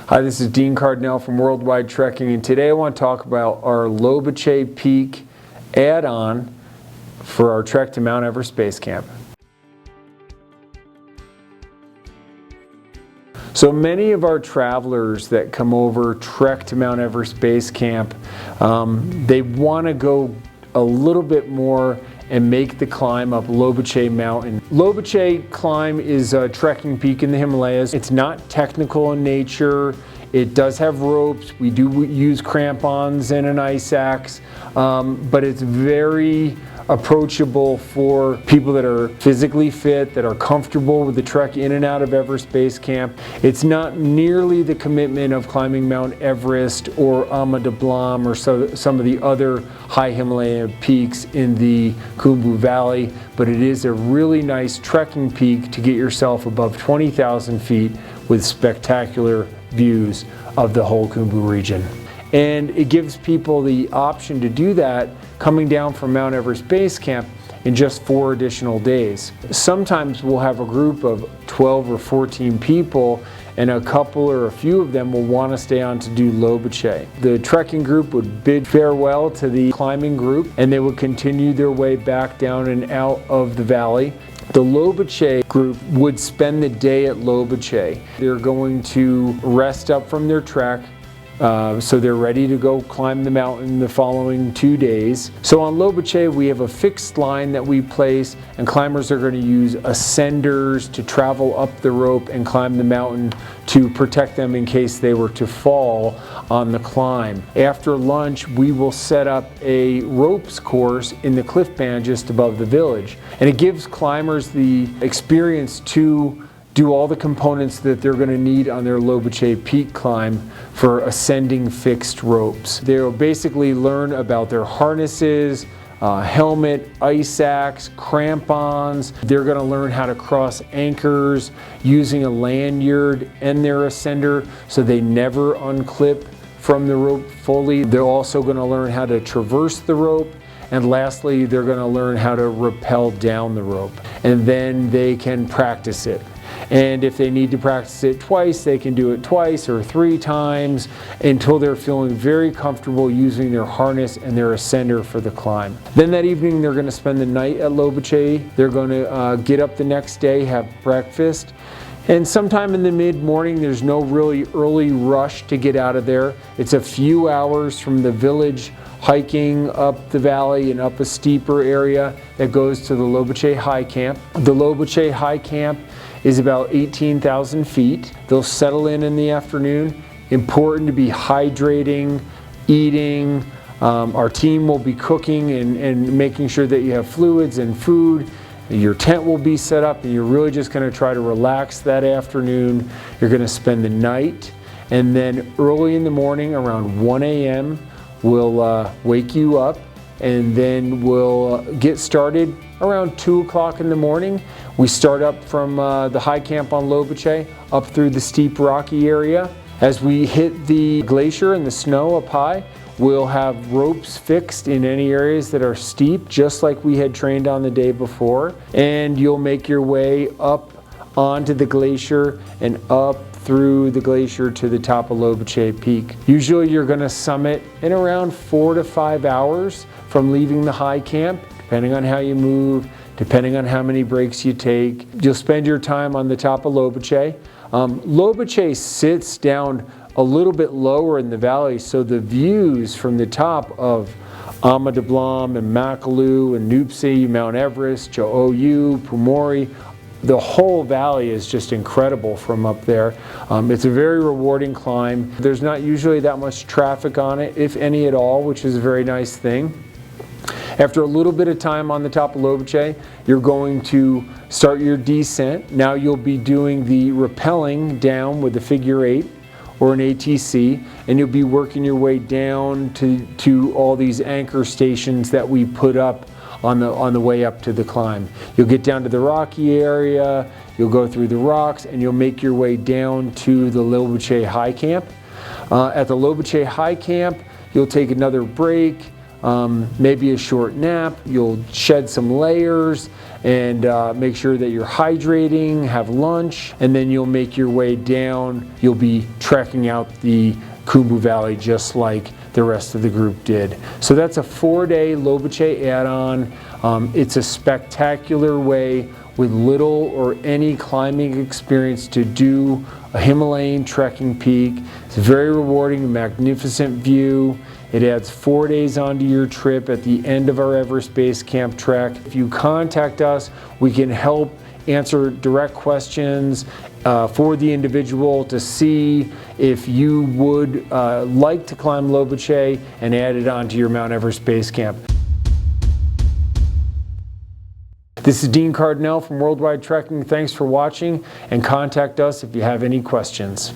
Hi, this is Dean Cardinal from Worldwide Trekking, and today I want to talk about our Lobuche Peak add-on for our trek to Mount Everest Base Camp. So many of our travelers that come over trek to Mount Everest Base Camp, they want to go a little bit more and make the climb up Lobuche Mountain. Lobuche climb is a trekking peak in the Himalayas. It's not technical in nature. It does have ropes. We do use crampons and an ice axe, but it's very approachable for people that are physically fit, that are comfortable with the trek in and out of Everest Base Camp. It's not nearly the commitment of climbing Mount Everest or Ama Dablam or some of the other high Himalayan peaks in the Khumbu Valley, but it is a really nice trekking peak to get yourself above 20,000 feet with spectacular views of the whole Khumbu region. And it gives people the option to do that coming down from Mount Everest Base Camp in just 4 additional days. Sometimes we'll have a group of 12 or 14 people, and a couple or a few of them will want to stay on to do Lobuche. The trekking group would bid farewell to the climbing group, and they would continue their way back down and out of the valley. The Lobuche group would spend the day at Lobuche. They're going to rest up from their trek, so they're ready to go climb the mountain the following 2 days. So on Lobuche, we have a fixed line that we place, and climbers are going to use ascenders to travel up the rope and climb the mountain to protect them in case they were to fall on the climb. After lunch, we will set up a ropes course in the cliff band just above the village. And it gives climbers the experience to do all the components that they're going to need on their Lobuche peak climb for ascending fixed ropes. They'll basically learn about their harnesses, helmet, ice axe, crampons. They're going to learn how to cross anchors using a lanyard and their ascender so they never unclip from the rope fully. They're also going to learn how to traverse the rope. And lastly, they're going to learn how to rappel down the rope. And then they can practice it. And if they need to practice it twice, they can do it twice or 3 times until they're feeling very comfortable using their harness and their ascender for the climb. Then that evening, they're going to spend the night at Lobuche. They're going to get up the next day, have breakfast. And sometime in the mid-morning, there's no really early rush to get out of there. It's a few hours from the village, hiking up the valley and up a steeper area that goes to the Lobuche High Camp. The Lobuche High Camp is about 18,000 feet. They'll settle in the afternoon. Important to be hydrating, eating. Our team will be cooking and making sure that you have fluids and food. Your tent will be set up, and you're really just going to try to relax that afternoon. You're going to spend the night, and then early in the morning around 1 a.m. we'll wake you up, and then we'll get started around 2 o'clock in the morning. We start up from the high camp on Lobuche up through the steep rocky area. As we hit the glacier and the snow up high, we'll have ropes fixed in any areas that are steep, just like we had trained on the day before. And you'll make your way up onto the glacier and up through the glacier to the top of Lobuche Peak. Usually you're going to summit in around 4 to 5 hours from leaving the high camp, depending on how you move, depending on how many breaks you take. You'll spend your time on the top of Lobuche. Lobuche sits down a little bit lower in the valley, so the views from the top of Ama Dablam and Makalu and Nuptse, Mount Everest, Cho'oyu, Pumori, the whole valley is just incredible from up there. It's a very rewarding climb. There's not usually that much traffic on it, if any at all, which is a very nice thing. After a little bit of time on the top of Lobuche, you're going to start your descent. Now you'll be doing the rappelling down with the figure 8 or an ATC, and you'll be working your way down to all these anchor stations that we put up on the way up to the climb. You'll get down to the rocky area, you'll go through the rocks, and you'll make your way down to the Lobuche High Camp. At the Lobuche High Camp, you'll take another break, maybe a short nap. You'll shed some layers and make sure that you're hydrating, have lunch, and then you'll make your way down. You'll be trekking out the Khumbu Valley just like the rest of the group did. So that's a 4-day Lobuche add-on. It's a spectacular way with little or any climbing experience to do a Himalayan trekking peak. It's very rewarding, magnificent view. It adds 4 days onto your trip at the end of our Everest Base Camp trek. If you contact us, we can help answer direct questions for the individual to see if you would like to climb Lobuche and add it onto your Mount Everest Base Camp. This is Dean Cardinale from Worldwide Trekking. Thanks for watching, and contact us if you have any questions.